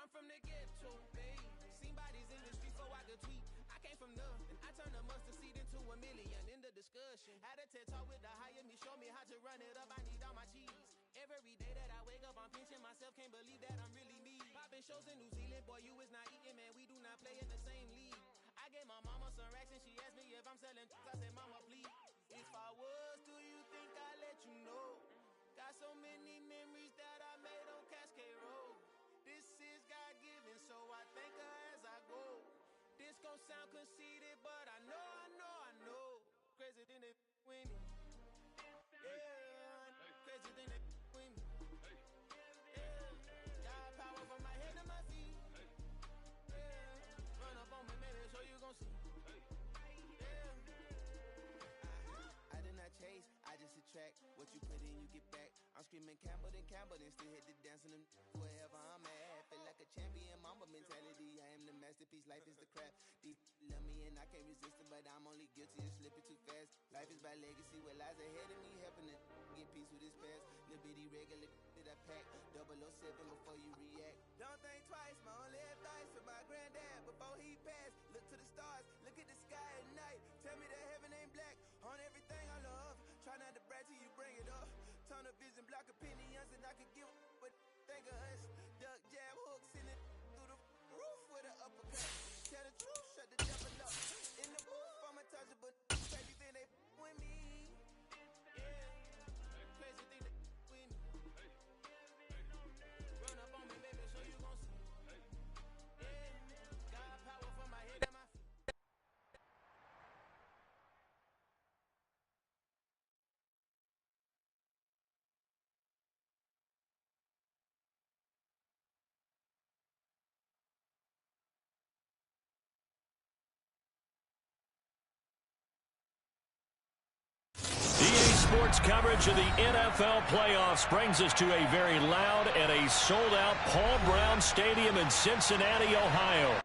I'm from the ghetto, babe. Seen bodies in the street so I could tweet. I came from nothing. I turned a mustard seed into a million. In the discussion, had a TED talk with the higher me. Show me how to run it up. I need all my cheese. Every day that I wake up, I'm pinching myself. Can't believe that I'm really me. Popping shows in New Zealand, boy, you is not eating, man. We do not play in the same league. I gave my mama some racks and she asked me if I'm selling. I said, mama, please. If I was, do you think I'd let you know? Got so many memories that I made on Cascade Road. This is God-given, so I thank her as I go. This gon' sound conceited, but I know. Crazy than they with me. Yeah, crazy than they with me. Yeah, got power from my head to my feet. Yeah, run up on me, baby, so you gon' see. I did not chase, I just attract. What you put in, you get back. I'm screaming Campbell, then still hit the dance and wherever I'm at. Feel like a champion, mamba mentality. I am the masterpiece, life is the craft. Deep love me and I can't resist it, but I'm only guilty of slipping too fast. Life is by legacy, what lies ahead of me, helping to get peace with this past. Little bitty regular that I pack, 007 before you react. Don't think twice, my only advice for my granddad before he passed. Look to the stars, look at the sky at night. Tell me that heaven ain't black on everything I love. Try not to brag till you bring it up. Tunnel vision, block opinions, and I could give but think of us. Duck jab hooks in it through the roof with an uppercut. Tell the truth, shut the devil up. In the booth, I'm untouchable. Crazy thing they with me. Yeah, crazy thing they with me. Run up on me, baby, so you gon' see. Yeah, got power from my head to my feet. Sports coverage of the NFL playoffs brings us to a very loud and a sold-out Paul Brown Stadium in Cincinnati, Ohio.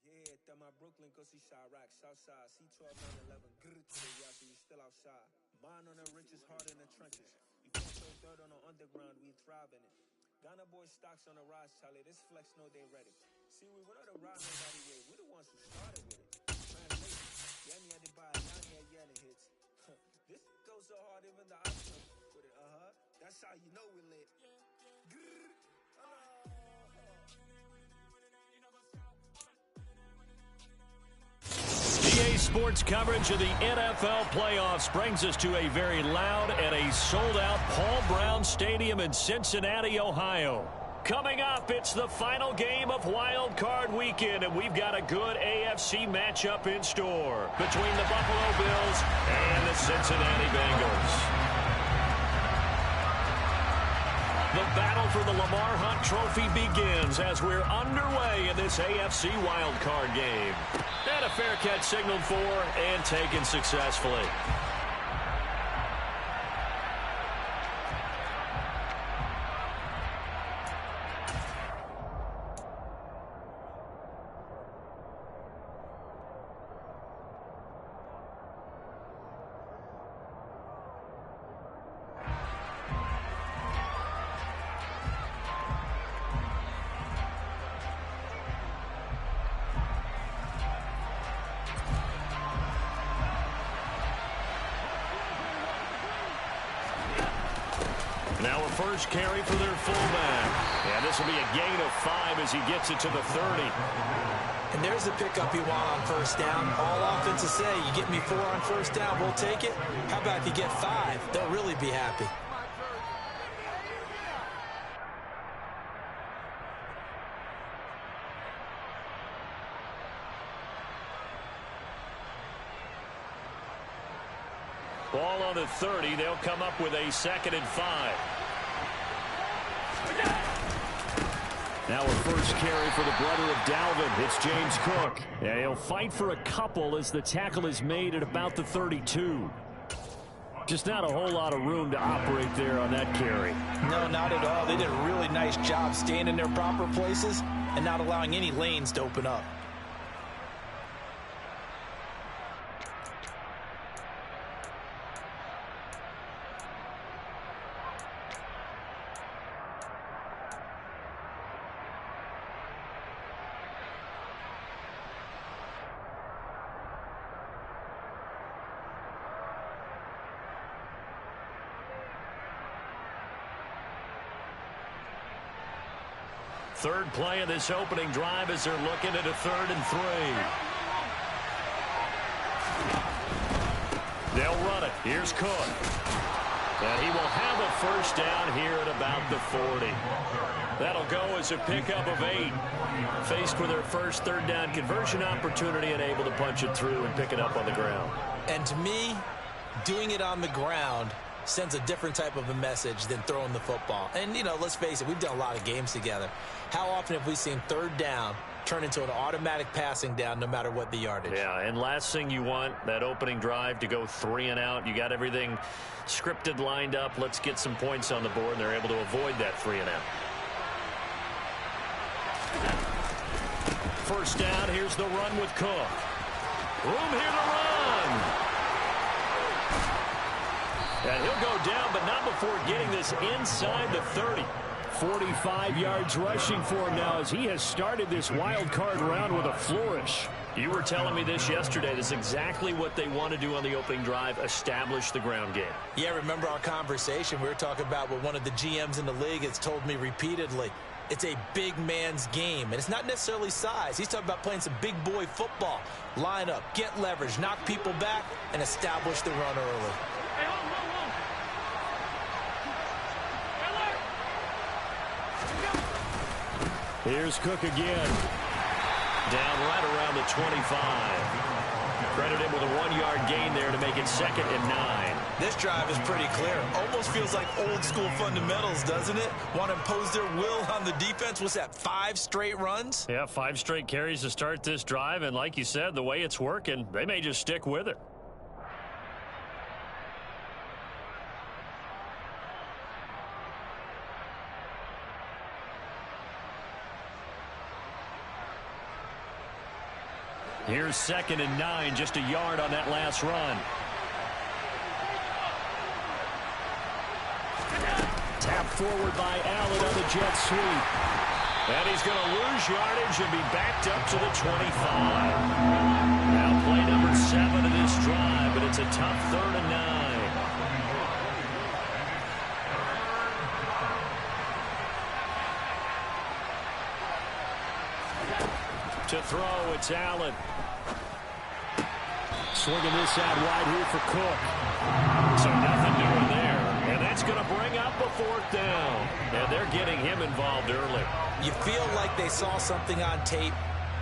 Yeah, that my Brooklyn, go see Chirac, Southside, C12, 911, grrr to the y'all, so you still outside. Mine on the richest, heart in the trenches. You can't throw dirt on the underground, we thrive in it. Ghana boy stocks on the rise, Charlie, this flex know they ready. See, we were the ride nobody with, we're the ones who started with it. Translation, Yanni had to buy Yanni hits. This goes so hard, even the option with it. That's how you know we lit. EA Sports coverage of the NFL playoffs brings us to a very loud and a sold-out Paul Brown Stadium in Cincinnati, Ohio. Coming up, it's the final game of Wild Card Weekend, and we've got a good AFC matchup in store between the Buffalo Bills and the Cincinnati Bengals. The battle for the Lamar Hunt Trophy begins as we're underway in this AFC Wild Card game. And a fair catch signaled for and taken successfully. Now a first carry for their fullback. And this will be a gain of 5 as he gets it to the 30. And there's the pickup you want on first down. All offenses say, you get me 4 on first down, we'll take it. How about if you get 5? They'll really be happy. Ball on the 30. They'll come up with a 2nd and 5. Now a first carry for the brother of Dalvin. It's James Cook. Yeah, he'll fight for a couple as the tackle is made at about the 32. Just not a whole lot of room to operate there on that carry. No, not at all. They did a really nice job staying in their proper places and not allowing any lanes to open up. third play of this opening drive as they're looking at a 3rd and 3. They'll run it. Here's Cook. And he will have a first down here at about the 40. That'll go as a pickup of 8. Faced with their first 3rd down conversion opportunity and able to punch it through and pick it up on the ground. And to me, doing it on the ground sends a different type of a message than throwing the football. And, you know, let's face it, we've done a lot of games together. How often have we seen 3rd down turn into an automatic passing down no matter what the yardage? Yeah, and last thing you want, that opening drive to go 3 and out. You got everything scripted, lined up. Let's get some points on the board, and they're able to avoid that 3 and out. First down, here's the run with Cook. Room here to run. And he'll go down, but not before getting this inside the 30. 45 yards rushing for him now as he has started this wild card round with a flourish. You were telling me this yesterday. This is exactly what they want to do on the opening drive, establish the ground game. Yeah, remember our conversation? We were talking about what one of the GMs in the league has told me repeatedly. It's a big man's game, and it's not necessarily size. He's talking about playing some big boy football. Line up, get leverage, knock people back, and establish the run early. Here's Cook again. Down right around the 25. Credit him with a 1-yard gain there to make it 2nd and 9. This drive is pretty clear. Almost feels like old school fundamentals, doesn't it? Want to impose their will on the defense. What's that, 5 straight runs? Yeah, 5 straight carries to start this drive. And like you said, the way it's working, they may just stick with it. Here's 2nd and 9, just a yard on that last run. Tapped forward by Allen on the jet sweep. And he's going to lose yardage and be backed up to the 25. Now play number 7 of this drive, but it's a tough 3rd and 9. To throw, it's Allen. Swinging this out wide here for Cook. So nothing doing there. And that's going to bring up a 4th down. And they're getting him involved early. You feel like they saw something on tape,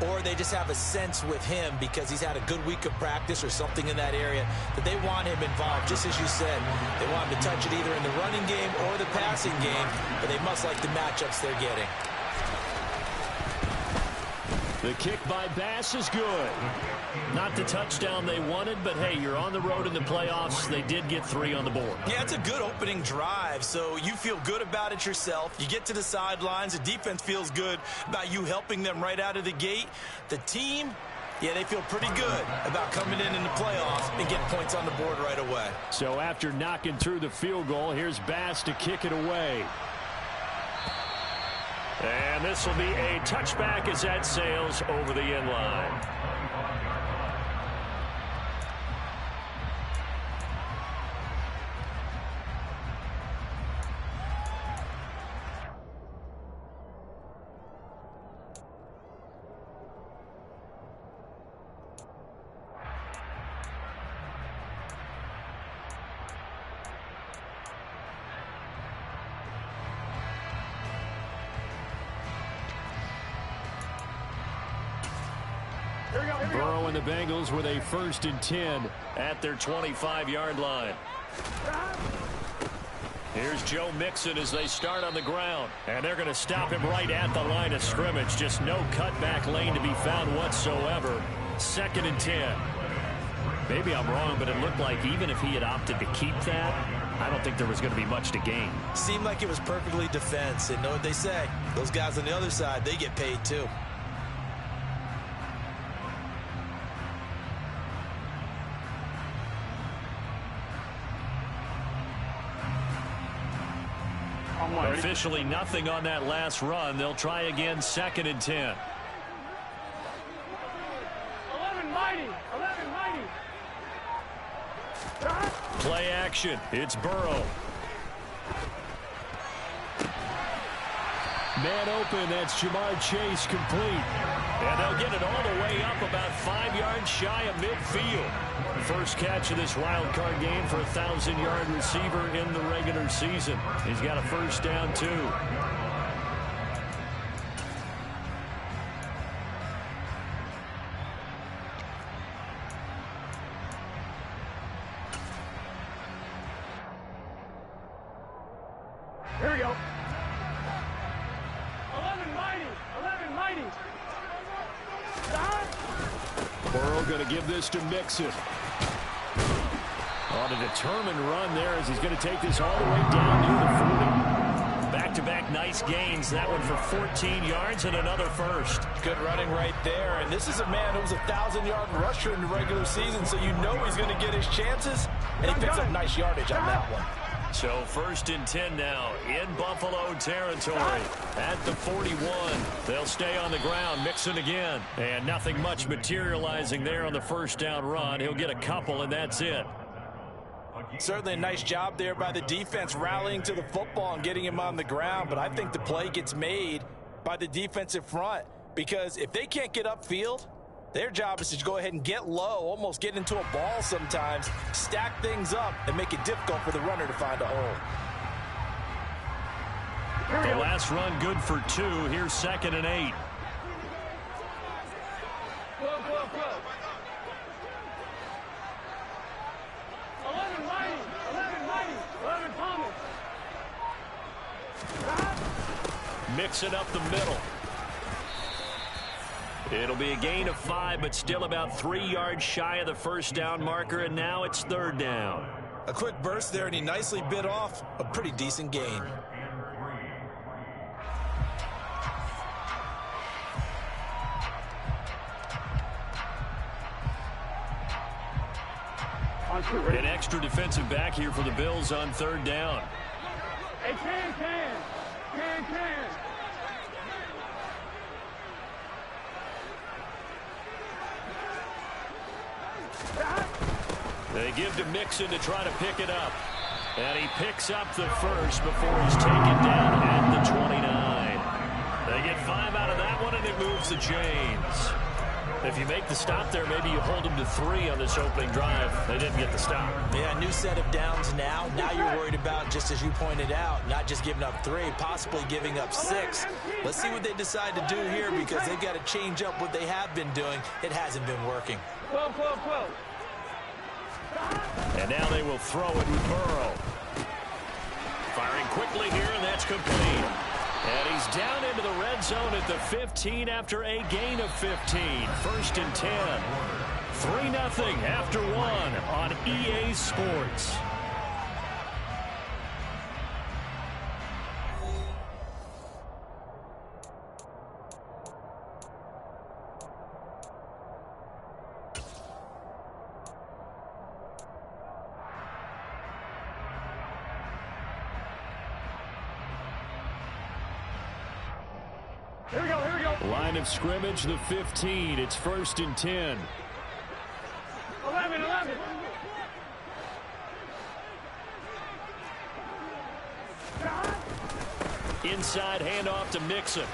or they just have a sense with him because he's had a good week of practice or something in that area that they want him involved. Just as you said, they want him to touch it either in the running game or the passing game, but they must like the matchups they're getting. The kick by Bass is good. Not the touchdown they wanted, but hey, you're on the road in the playoffs. They did get 3 on the board. Yeah, it's a good opening drive, so you feel good about it yourself. You get to the sidelines. The defense feels good about you helping them right out of the gate. The team, yeah, they feel pretty good about coming in the playoffs and getting points on the board right away. So after knocking through the field goal, here's Bass to kick it away. And this will be a touchback as that sails over the end line. Burrow and the Bengals with a 1st and 10 at their 25-yard line. Here's Joe Mixon as they start on the ground. And they're going to stop him right at the line of scrimmage. Just no cutback lane to be found whatsoever. 2nd and 10. Maybe I'm wrong, but it looked like even if he had opted to keep that, I don't think there was going to be much to gain. Seemed like it was perfectly defense. And know what they say? Those guys on the other side, they get paid too. Officially nothing on that last run. They'll try again, 2nd and 10. 11 mighty. 11 mighty. Play action. It's Burrow. Man open, that's Jamar Chase complete. And they'll get it all the way up about 5 yards shy of midfield. First catch of this wild card game for a 1,000-yard receiver in the regular season. He's got a first down, too. Here we go. 11 mighty. 11 mighty. Burrow going to give this to Mixon. On a determined run there as he's going to take this all the way down near the 40. Back-to-back nice gains. That one for 14 yards and another first. Good running right there. And this is a man who was a 1,000-yard rusher in the regular season, so you know he's going to get his chances. And he picks up nice yardage on that one. So 1st and 10 now in Buffalo territory at the 41. They'll stay on the ground, Mixon again. And nothing much materializing there on the first down run. He'll get a couple, and that's it. Certainly a nice job there by the defense rallying to the football and getting him on the ground. But I think the play gets made by the defensive front, because if they can't get upfield, their job is to go ahead and get low, almost get into a ball sometimes, stack things up, and make it difficult for the runner to find a hole. The last run good for 2. Here's 2nd and 8. Go. 11 mighty. 11 mighty. 11 Thomas. Mixing up the middle. It'll be a gain of 5, but still about 3 yards shy of the first down marker, and now it's 3rd down. A quick burst there, and he nicely bit off a pretty decent gain. An extra defensive back here for the Bills on 3rd down. Hey, can. They give to Mixon to try to pick it up. And he picks up the first before he's taken down at the 29. They get 5 out of that one, and it moves the chains. If you make the stop there, maybe you hold them to 3 on this opening drive. They didn't get the stop. Yeah, new set of downs now. Now you're worried about, just as you pointed out, not just giving up 3, possibly giving up 6. Let's see what they decide to do here, because they've got to change up what they have been doing. It hasn't been working. 12. And now they will throw it with Burrow. Firing quickly here, and that's complete. And he's down into the red zone at the 15 after a gain of 15. 1st and 10. 3-0 after 1 on EA Sports. Here we go. Line of scrimmage, the 15. It's 1st and 10. 11. Inside handoff to Mixon.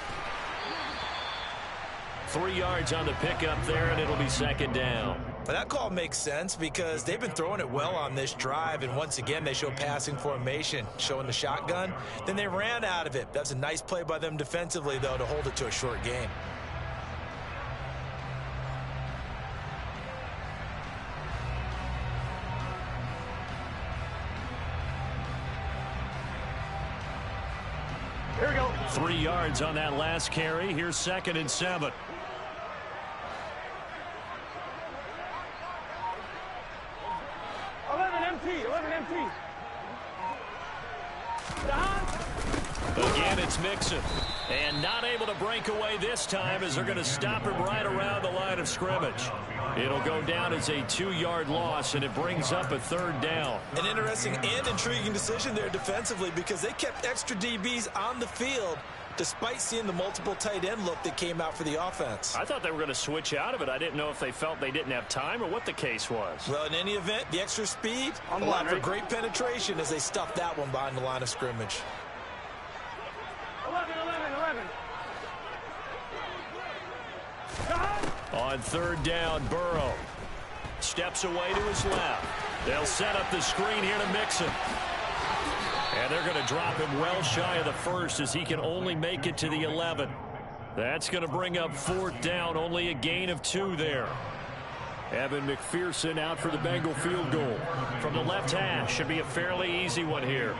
3 yards on the pickup there, and it'll be 2nd down. But that call makes sense, because they've been throwing it well on this drive, and once again they show passing formation, showing the shotgun. Then they ran out of it. That's a nice play by them defensively, though, to hold it to a short gain. Here we go. 3 yards on that last carry. Here's 2nd and 7. 11 MT. Again, it's Mixon. And not able to break away this time, as they're going to stop him right around the line of scrimmage. It'll go down as a 2-yard loss, and it brings up a 3rd down. An interesting and intriguing decision there defensively, because they kept extra DBs on the field despite seeing the multiple tight end look that came out for the offense. I thought they were going to switch out of it. I didn't know if they felt they didn't have time or what the case was. Well, in any event, the extra speed allowed for great penetration as they stuffed that one behind the line of scrimmage. 11. 11. On third down, Burrow steps away to his left. They'll set up the screen here to Mixon. And they're going to drop him well shy of the first as he can only make it to the 11. That's going to bring up fourth down, only a gain of 2 there. Evan McPherson out for the Bengal field goal. From the left hash, should be a fairly easy one here.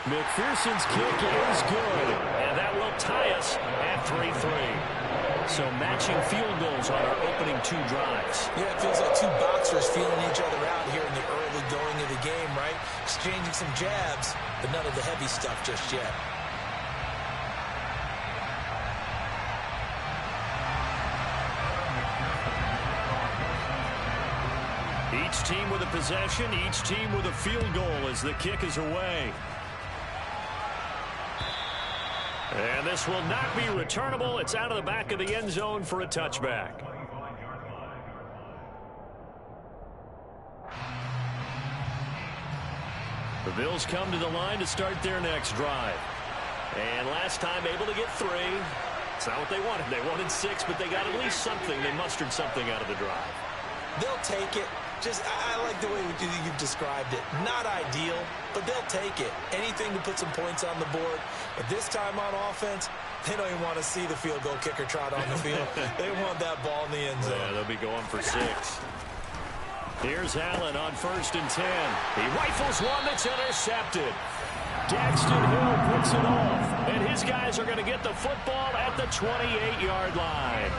McPherson's kick is good, and that will tie us at 3-3. So matching field goals on our opening 2 drives. Yeah, it feels like 2 boxers feeling each other out here in the early going of the game, right? Exchanging some jabs, but none of the heavy stuff just yet. Each team with a possession, each team with a field goal as the kick is away. And this will not be returnable. It's out of the back of the end zone for a touchback. The Bills come to the line to start their next drive. And last time able to get 3. It's not what they wanted. They wanted 6, but they got at least something. They mustered something out of the drive. They'll take it. I like the way you've described it. Not ideal, but they'll take it. Anything to put some points on the board. But this time on offense, they don't even want to see the field goal kicker trot on the field. They want that ball in the end zone. Yeah, they'll be going for 6. Here's Allen on 1st and 10. He rifles one that's intercepted. Daxton Hill picks it off. And his guys are going to get the football at the 28-yard line.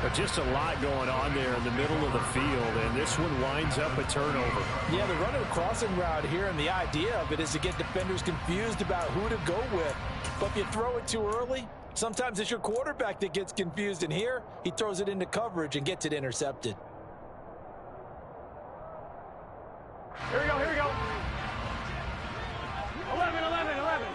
But just a lot going on there in the middle of the field, and this one winds up a turnover. Yeah, they're running a crossing route here, and the idea of it is to get defenders confused about who to go with. But if you throw it too early, sometimes it's your quarterback that gets confused, and here he throws it into coverage and gets it intercepted. Here we go, here we go. 11, 11, 11.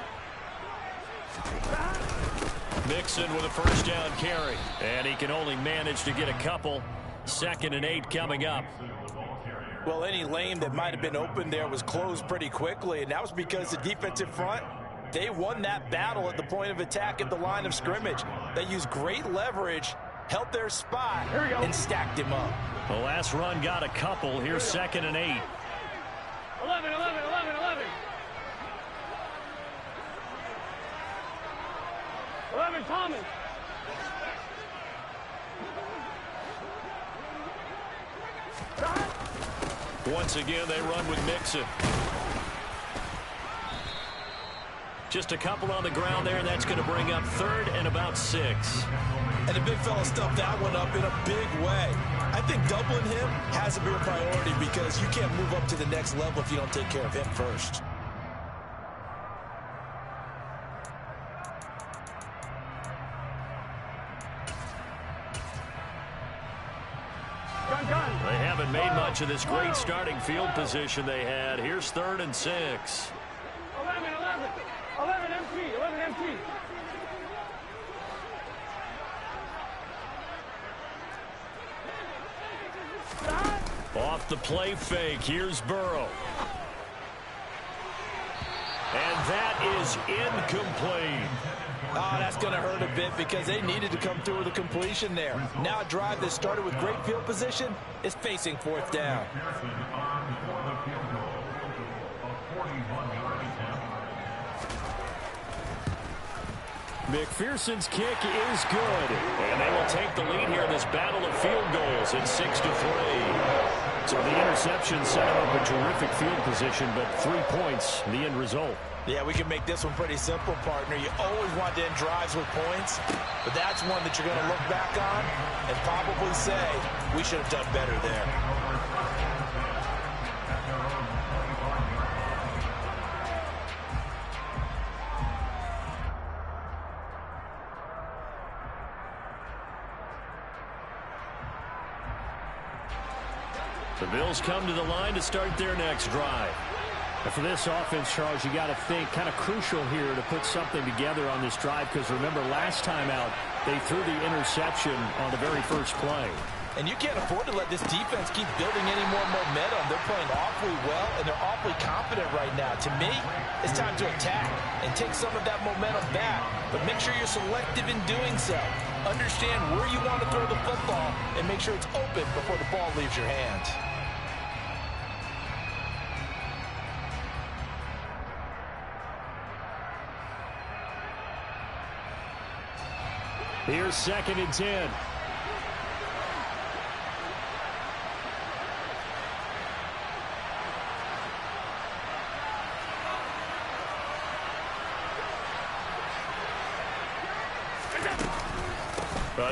Mixon with a first down carry, and he can only manage to get a couple. 2nd and 8 coming up. Well, any lane that might have been open there was closed pretty quickly, and that was because the defensive front, they won that battle at the point of attack at the line of scrimmage. They used great leverage, held their spot, and stacked him up. The last run got a couple. Here's 2nd and 8. 11, 11, 11, 11. 11, Thomas. Once again, they run with Mixon. Just a couple on the ground there, and that's going to bring up 3rd and about 6. And the big fella stuffed that one up in a big way. I think doubling him has to be a priority because you can't move up to the next level if you don't take care of him first. They haven't made much of this great starting field position they had. Here's 3rd and 6. 11, 11. 11 MT, 11 MT. Off the play fake, here's Burrow. And that is incomplete. Oh, that's going to hurt a bit because they needed to come through with a completion there. Now a drive that started with great field position is facing 4th down. McPherson's kick is good. And they will take the lead here in this battle of field goals at 6-3. So the interception set up a terrific field position, but 3 points, the end result. Yeah, we can make this one pretty simple, partner. You always want to end drives with points, but that's one that you're going to look back on and probably say, we should have done better there. The Bills come to the line to start their next drive. And for this offense, Charles, you got to think kind of crucial here to put something together on this drive because remember last time out, they threw the interception on the very first play. And you can't afford to let this defense keep building any more momentum. They're playing awfully well, and they're awfully confident right now. To me, it's time to attack and take some of that momentum back, but make sure you're selective in doing so. Understand where you want to throw the football and make sure it's open before the ball leaves your hands. Here's 2nd and 10.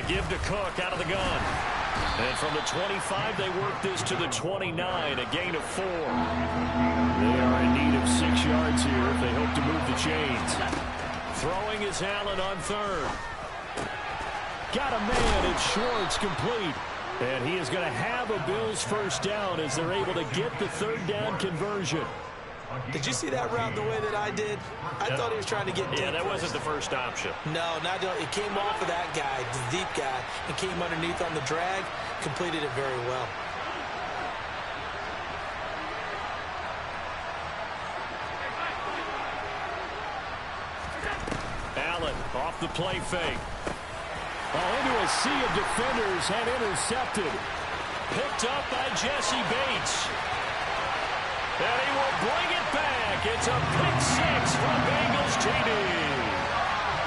Give to Cook out of the gun. And from the 25, they work this to the 29, a gain of 4. They are in need of 6 yards here if they hope to move the chains. Throwing is Allen on 3rd. Got a man, and Schwartz complete. And he is going to have a Bills first down as they're able to get the 3rd down conversion. Did you see that route the way that I did? I thought he was trying to get deep. Yeah, that wasn't the first option. No, not it came off of that guy, the deep guy, and came underneath on the drag, completed it very well. Allen off the play fake. Into a sea of defenders and intercepted. Picked up by Jesse Bates. And he will bring it back. It's a pick 6 for Bengals TD.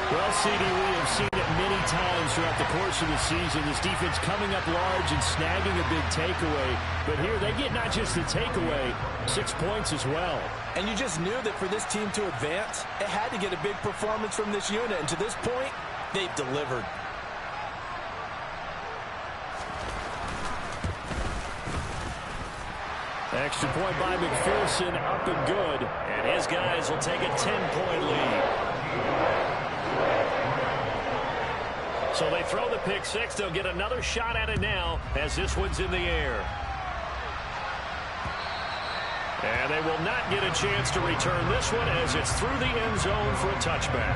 Well, CD, we have seen it many times throughout the course of the season. This defense coming up large and snagging a big takeaway. But here they get not just the takeaway, 6 points as well. And you just knew that for this team to advance, it had to get a big performance from this unit. And to this point, they've delivered. Extra point by McPherson, up and good. And his guys will take a 10-point lead. So they throw the pick 6. They'll get another shot at it now as this one's in the air. And they will not get a chance to return this one as it's through the end zone for a touchback.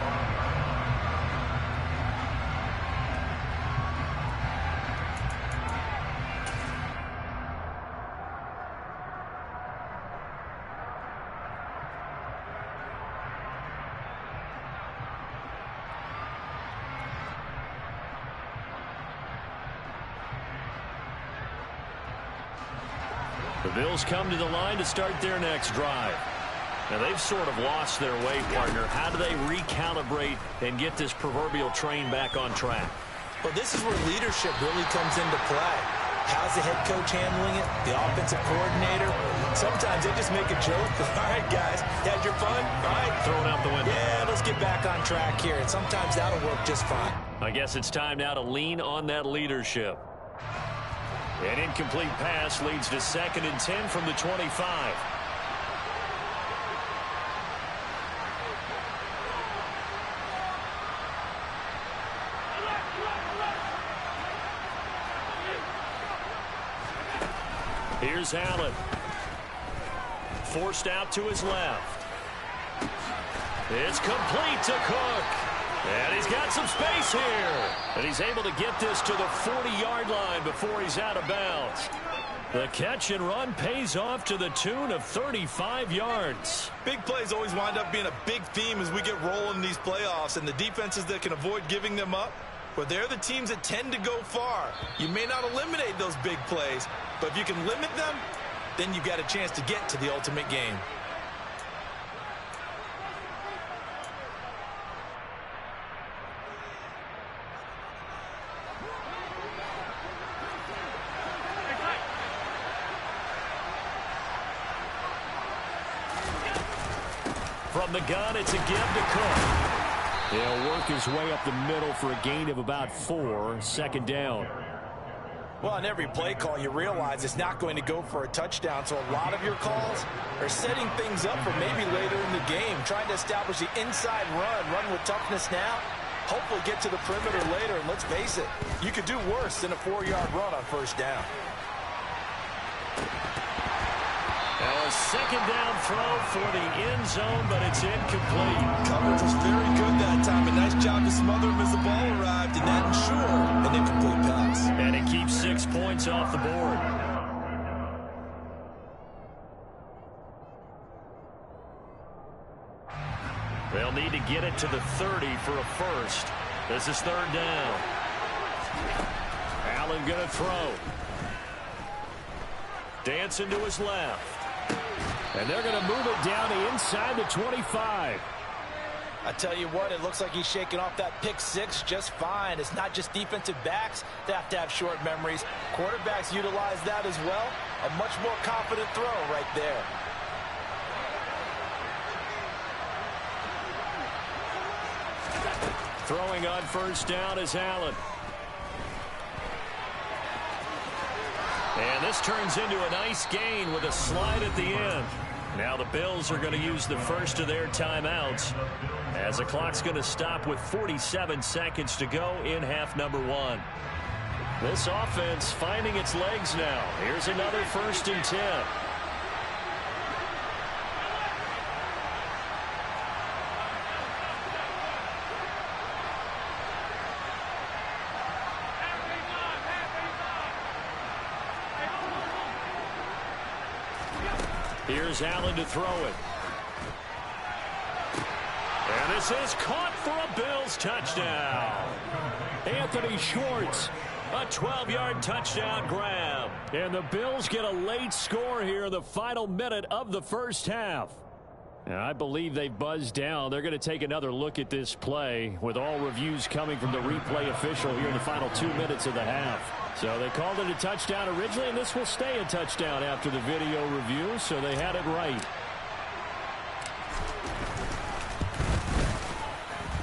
The Bills come to the line to start their next drive. Now, they've sort of lost their way, partner. How do they recalibrate and get this proverbial train back on track? Well, this is where leadership really comes into play. How's the head coach handling it? The offensive coordinator? Sometimes they just make a joke. All right, guys, you had your fun? All right. Throw it out the window. Yeah, let's get back on track here. And sometimes that'll work just fine. I guess it's time now to lean on that leadership. An incomplete pass leads to 2nd and 10 from the 25. Here's Allen. Forced out to his left. It's complete to Cook. And he's got some space here. And he's able to get this to the 40-yard line before he's out of bounds. The catch and run pays off to the tune of 35 yards. Big plays always wind up being a big theme as we get rolling in these playoffs. And the defenses that can avoid giving them up, well, they're the teams that tend to go far. You may not eliminate those big plays, but if you can limit them, then you've got a chance to get to the ultimate game. From the gun, it's a give to Cook. He'll work his way up the middle for a gain of about 4, 2nd down. Well, on every play call, you realize it's not going to go for a touchdown, so a lot of your calls are setting things up for maybe later in the game, trying to establish the inside run with toughness now, hopefully get to the perimeter later, and let's face it, you could do worse than a 4-yard run on 1st down. a second down throw for the end zone, but it's incomplete. Coverage was very good that time. A nice job to smother him as the ball arrived, and that ensured an incomplete pass. And it keeps 6 points off the board. They'll need to get it to the 30 for a first. This is third down. Allen going to throw. Dancing to his left. And they're going to move it down to inside the 25. I tell you what, it looks like he's shaking off that pick six just fine. It's not just defensive backs that have short memories. Quarterbacks utilize that as well. A much more confident throw right there. Throwing on first down is Allen. And this turns into a nice gain with a slide at the end. Now the Bills are going to use the first of their timeouts as the clock's going to stop with 47 seconds to go in half number one. This offense finding its legs now. Here's another 1st and 10. Here's Allen to throw it. And this is caught for a Bills touchdown. Anthony Schwartz, a 12-yard touchdown grab. And the Bills get a late score here in the final minute of the first half. And I believe they've buzzed down. They're going to take another look at this play with all reviews coming from the replay official here in the final 2 minutes of the half. So they called it a touchdown originally, and this will stay a touchdown after the video review, so they had it right.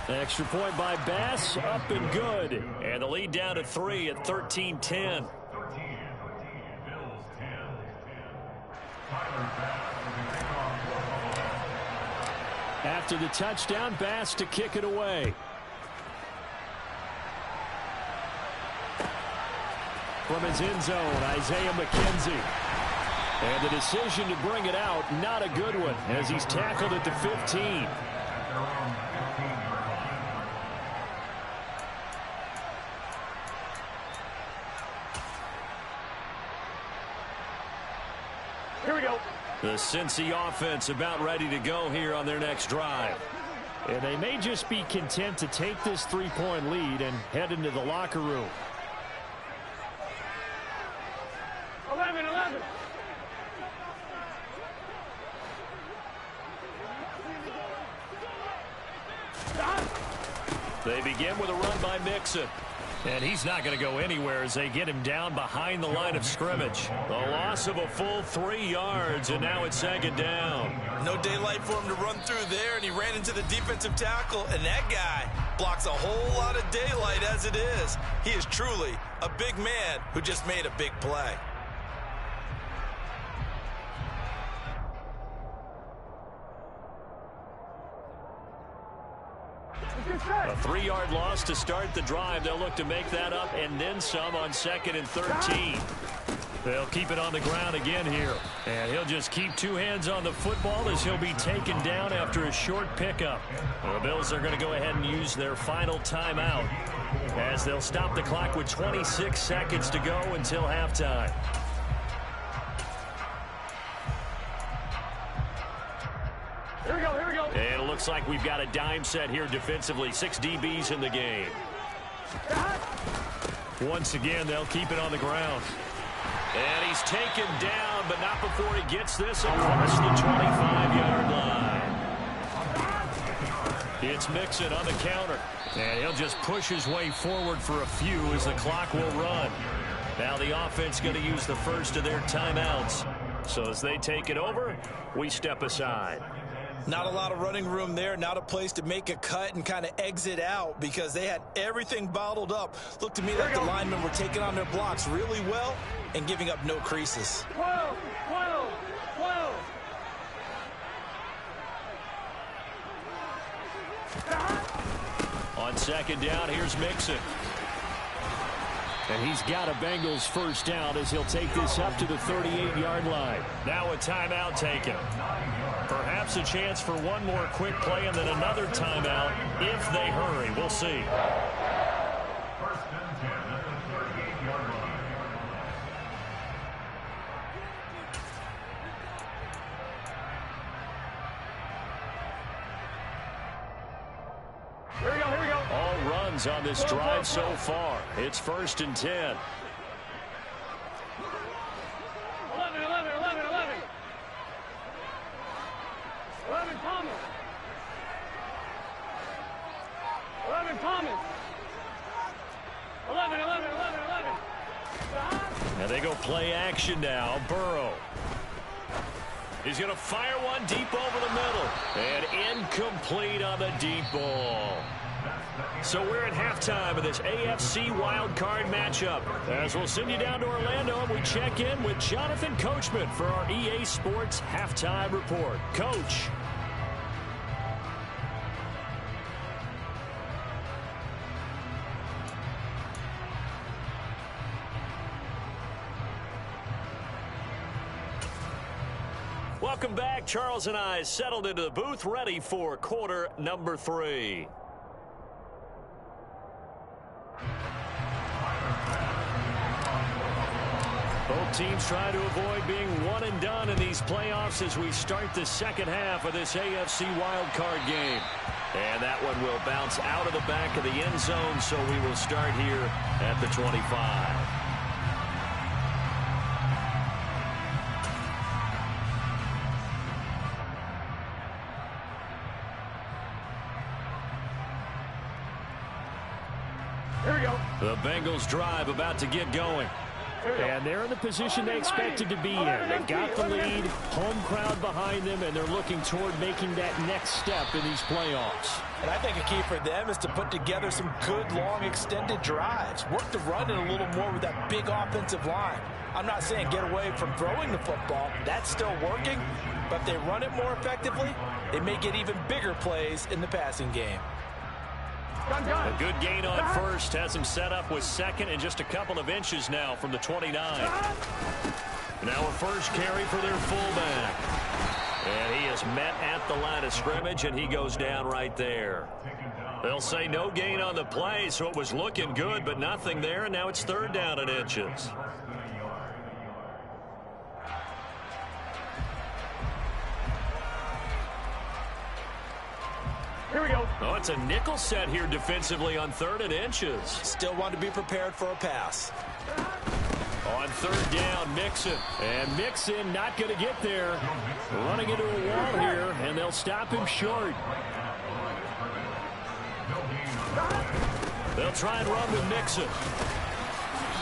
Extra point by Bass, up and good. And the lead down to 3 at 13-10. After the touchdown, Bass to kick it away. From his end zone, Isaiah McKenzie. And the decision to bring it out, not a good one, as he's tackled at the 15. Here we go. The Cincy offense about ready to go here on their next drive. And they may just be content to take this 3-point lead and head into the locker room. 11. They begin with a run by Mixon. And he's not going to go anywhere as they get him down behind the line of scrimmage. A loss of a full 3 yards, and now it's second down. No daylight for him to run through there, and he ran into the defensive tackle, and that guy blocks a whole lot of daylight as it is. He is truly a big man who just made a big play. A 3-yard loss to start the drive. They'll look to make that up and then some on 2nd and 13. They'll keep it on the ground again here. And he'll just keep 2 hands on the football as he'll be taken down after a short pickup. The Bills are going to go ahead and use their final timeout as they'll stop the clock with 26 seconds to go until halftime. Here we go. And it looks like we've got a dime set here defensively. 6 DBs in the game. Once again, they'll keep it on the ground. And he's taken down, but not before he gets this across the 25-yard line. It's Mixon on the counter. And he'll just push his way forward for a few as the clock will run. Now the offense going to use the first of their timeouts. So as they take it over, we step aside. Not a lot of running room there, not a place to make a cut and kind of exit out because they had everything bottled up. Looked to me like the linemen were taking on their blocks really well and giving up no creases. 12. On second down, here's Mixon. And he's got a Bengals first down as he'll take this up to the 38-yard line. Now a timeout taken. Perhaps a chance for one more quick play and then another timeout if they hurry. We'll see. First and 10 at the 38-yard line. Here we go. All runs on this drive so far. It's first and 10. 11. 11 Thomas. 11 Thomas. 11. And they go play action now. Burrow. He's going to fire one deep over the middle. And incomplete on the deep ball. So we're at halftime of this AFC wildcard matchup. As we'll send you down to Orlando, and we check in with Jonathan Coachman for our EA Sports Halftime Report. Coach. Welcome back. Charles and I settled into the booth, ready for quarter number 3. Both teams try to avoid being one and done in these playoffs as we start the second half of this AFC wildcard game. And that one will bounce out of the back of the end zone, so we will start here at the 25. Here we go. The Bengals drive about to get going. And they're in the position they expected to be in. They've got the lead, home crowd behind them, and they're looking toward making that next step in these playoffs. And I think a key for them is to put together some good, long, extended drives. Work the run in a little more with that big offensive line. I'm not saying get away from throwing the football. That's still working. But if they run it more effectively, they may get even bigger plays in the passing game. A good gain on first has him set up with second and just a couple of inches now from the 29. Now a first carry for their fullback. And he is met at the line of scrimmage, and he goes down right there. They'll say no gain on the play, so it was looking good, but nothing there, and now it's third down and inches. Here we go. Oh, it's a nickel set here defensively on third and inches. Still want to be prepared for a pass. On third down, Mixon. And Mixon not going to get there. Running into a wall here, and they'll stop him short. They'll try and run with Mixon.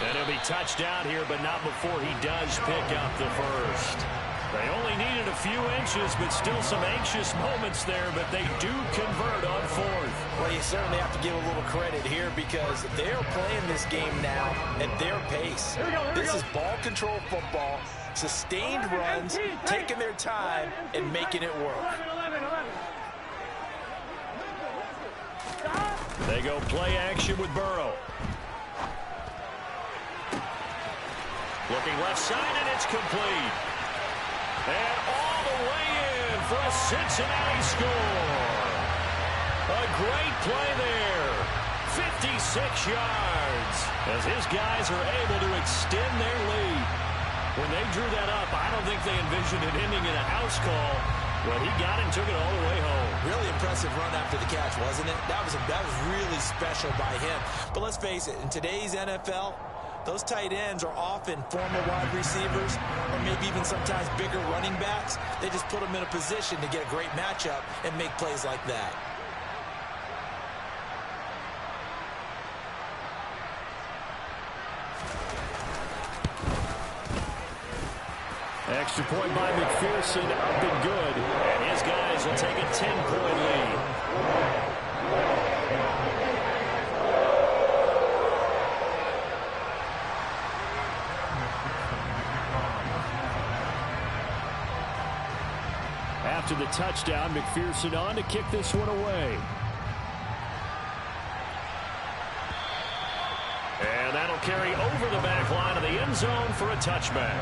And he'll be touched down here, but not before he does pick up the first. They only needed a few inches, but still some anxious moments there, but they do convert on fourth. Well, you certainly have to give a little credit here because they're playing this game now at their pace. This is ball control football, sustained runs, taking their time, and making it work. They go play action with Burrow. Looking left side, and it's complete. And all the way in for a Cincinnati score. A great play there. 56 yards as his guys are able to extend their lead. When they drew that up, I don't think they envisioned it ending in a house call. But he got it and took it all the way home. Really impressive run after the catch, wasn't it? That was really special by him. But let's face it, in today's NFL, those tight ends are often former wide receivers or maybe even sometimes bigger running backs. They just put them in a position to get a great matchup and make plays like that. Extra point by McPherson, up and good. And his guys will take a 10-point lead. After the touchdown, McPherson on to kick this one away. And that'll They'll carry over the back line of the end zone for a touchback.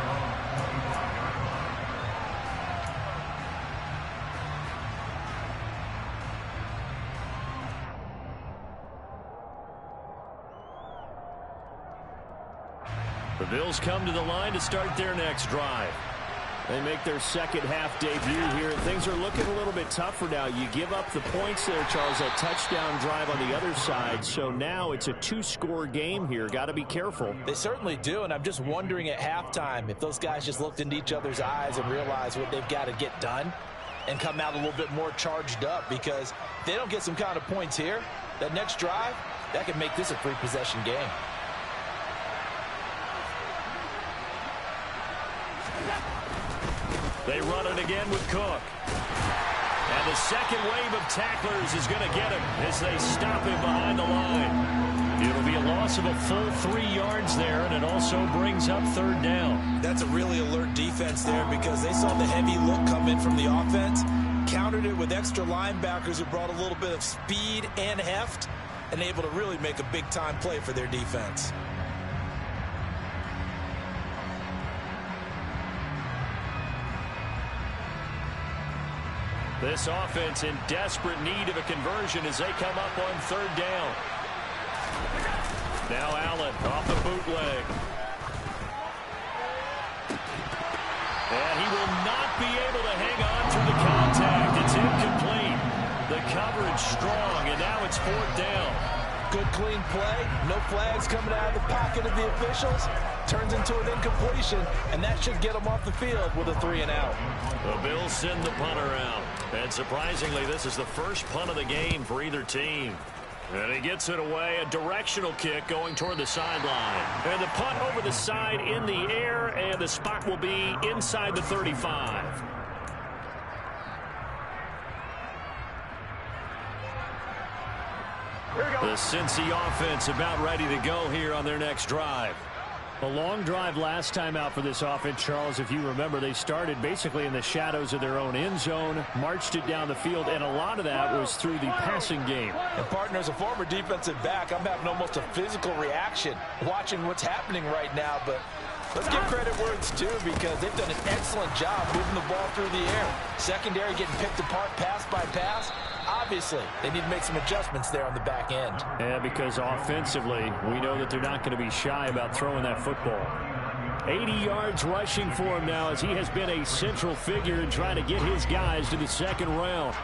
The Bills come to the line to start their next drive. They make their second half debut here. Things are looking a little bit tougher now. You give up the points there, Charles, that touchdown drive on the other side. So now it's a two-score game here. Got to be careful. They certainly do, and I'm just wondering at halftime if those guys just looked into each other's eyes and realized what they've got to get done and come out a little bit more charged up, because if they don't get some kind of points here, that next drive, that could make this a three-possession game. They run it again with Cook. And the second wave of tacklers is going to get him as they stop him behind the line. It'll be a loss of a full 3 yards there, and it also brings up third down. That's a really alert defense there, because they saw the heavy look come in from the offense, countered it with extra linebackers who brought a little bit of speed and heft, and able to really make a big-time play for their defense. This offense in desperate need of a conversion as they come up on third down. Now Allen off the bootleg. And he will not be able to hang on through the contact. It's incomplete. The coverage strong, and now it's fourth down. Good clean play. No flags coming out of the pocket of the officials. Turns into an incompletion, and that should get them off the field with a 3-and-out. The Bills send the punter out. And surprisingly, this is the first punt of the game for either team. And he gets it away, a directional kick going toward the sideline. And the punt over the side in the air, and the spot will be inside the 35. The Cincy offense about ready to go here on their next drive. A long drive last time out for this offense, Charles. If you remember, they started basically in the shadows of their own end zone, marched it down the field, and a lot of that was through the passing game. And partner, as a former defensive back, I'm having almost a physical reaction watching what's happening right now. But let's give credit where it's due, because they've done an excellent job moving the ball through the air. Secondary getting picked apart pass by pass. Obviously, they need to make some adjustments there on the back end. Yeah, because offensively, we know that they're not going to be shy about throwing that football. 80 yards rushing for him now, as he has been a central figure in trying to get his guys to the second round.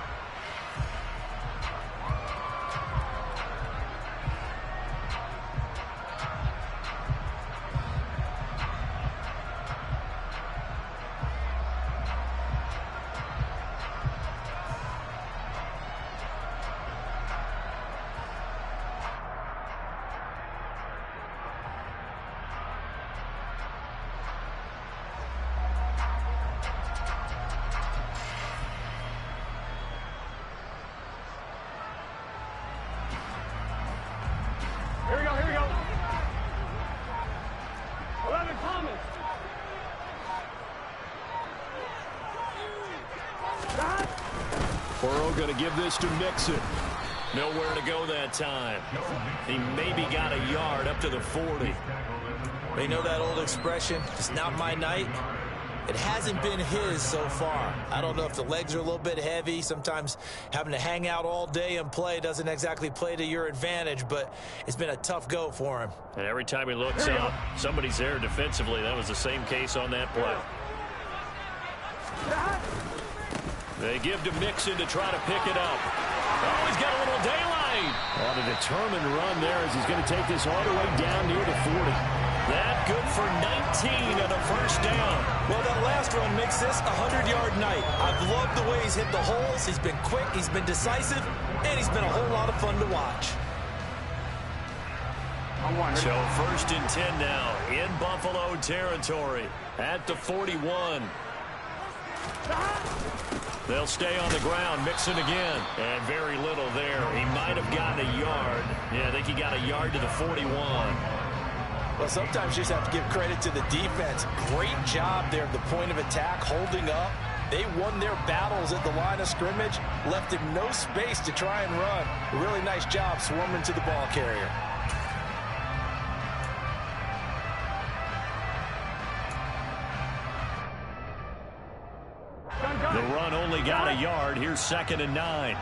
Going to give this to Mixon. Nowhere to go that time. He maybe got a yard up to the 40. They know that old expression, it's not my night. It hasn't been his so far. I don't know if the legs are a little bit heavy. Sometimes having to hang out all day and play doesn't exactly play to your advantage, but it's been a tough go for him. And every time he looks up, somebody's there defensively. That was the same case on that play. They give to Mixon to try to pick it up. Oh, he's got a little daylight. On a determined run there, as he's going to take this all the way down near the 40. That good for 19 and a first down. Well, that last run makes this a 100-yard night. I've loved the way he's hit the holes. He's been quick, he's been decisive, and he's been a whole lot of fun to watch. So first and 10 now in Buffalo territory at the 41. They'll stay on the ground, Mixon again. And very little there. He might have gotten a yard. Yeah, I think he got a yard to the 41. Well, sometimes you just have to give credit to the defense. Great job there at the point of attack, holding up. They won their battles at the line of scrimmage, left him no space to try and run. A really nice job swarming to the ball carrier. run only got a yard. Here's 2nd and 9.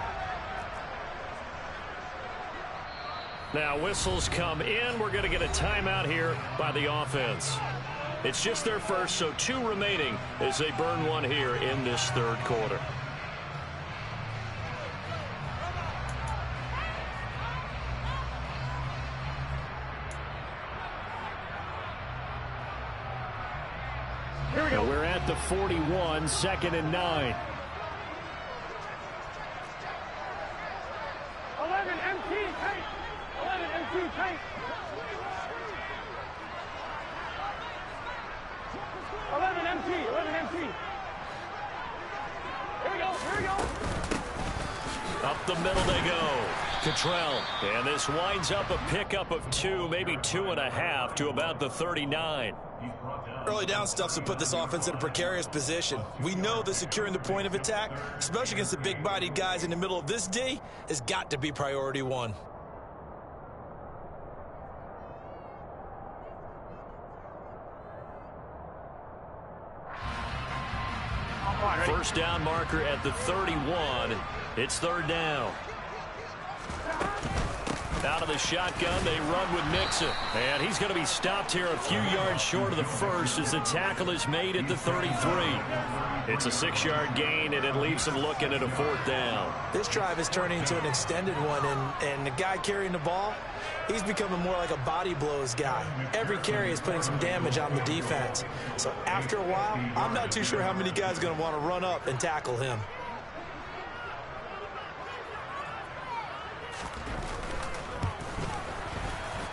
Now whistles come in. We're going to get a timeout here by the offense. It's just their first, so 2 remaining as they burn one here in this 3rd quarter. Here we go. We're at the 41, 2nd and 9. 11 MT, take. 11 MT, take. 11 MT, 11 MT. Here we go, here we go. Up the middle they go. Cottrell. And this winds up a pickup of 2, maybe 2.5 to about the 39. Early down stuffs will put this offense in a precarious position. We know that securing the point of attack, especially against the big-bodied guys in the middle of this D, has got to be priority 1. First down marker at the 31. It's 3rd down. Out of the shotgun, they run with Mixon. And he's going to be stopped here a few yards short of the first as the tackle is made at the 33. It's a 6-yard gain, and it leaves them looking at a 4th down. This drive is turning into an extended one, and the guy carrying the ball, he's becoming more like a body blows guy. Every carry is putting some damage on the defense. So after a while, I'm not too sure how many guys are going to want to run up and tackle him.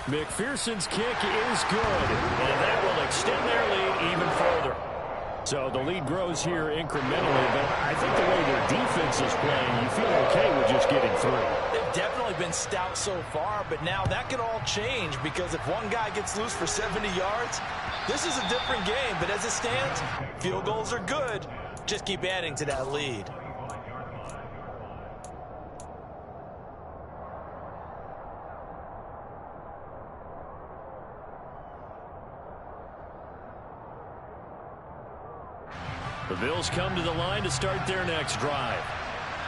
McPherson's kick is good, and that will extend their lead even further. So the lead grows here incrementally, but I think the way their defense is playing, you feel okay with just getting 3. They've definitely been stout so far, but now that can all change because if one guy gets loose for 70 yards, this is a different game. But as it stands, field goals are good. Just keep adding to that lead. The Bills come to the line to start their next drive.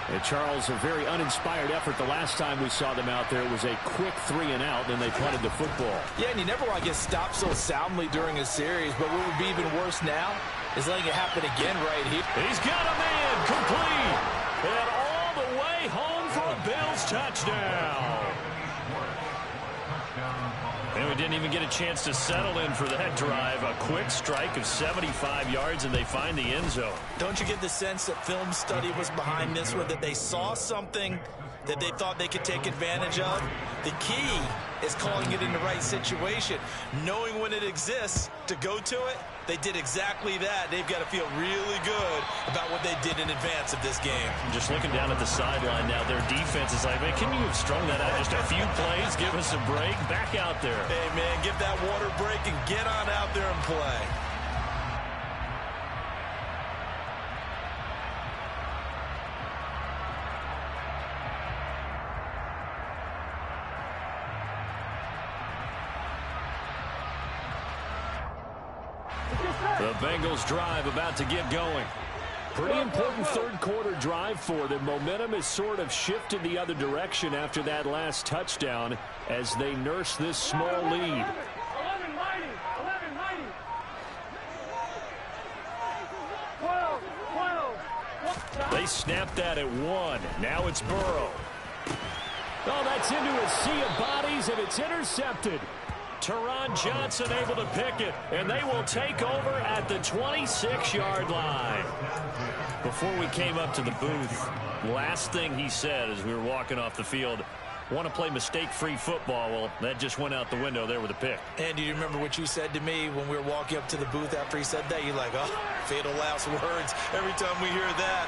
And Charles, a very uninspired effort the last time we saw them out there. It was a quick 3-and-out, and they punted the football. Yeah, and you never want to get stopped so soundly during a series, but what would be even worse now is letting it happen again right here. He's got a man complete, and all the way home for a Bills touchdown. And we didn't even get a chance to settle in for that drive. A quick strike of 75 yards, and they find the end zone. Don't you get the sense that film study was behind this one, that they saw something that they thought they could take advantage of? The key is calling it in the right situation, knowing when it exists to go to it. They did exactly that. They've got to feel really good about what they did in advance of this game. Just looking down at the sideline now, their defense is like, man, can you have strung that out just a few plays? Give us a break. Back out there. Hey, man, give that water break and get on out there and play. The Bengals drive about to get going. Pretty important 3rd quarter drive for them. Momentum has sort of shifted the other direction after that last touchdown as they nurse this small lead. 11 mighty, 11 mighty. 12, 12. They snapped that at 1. Now it's Burrow. Oh, that's into a sea of bodies, and it's intercepted. Teron Johnson able to pick it, and they will take over at the 26-yard line. Before we came up to the booth, last thing he said as we were walking off the field, want to play mistake-free football. Well, that just went out the window there with a pick. And do you remember what you said to me when we were walking up to the booth after he said that? You're like, oh, fatal last words. Every time we hear that,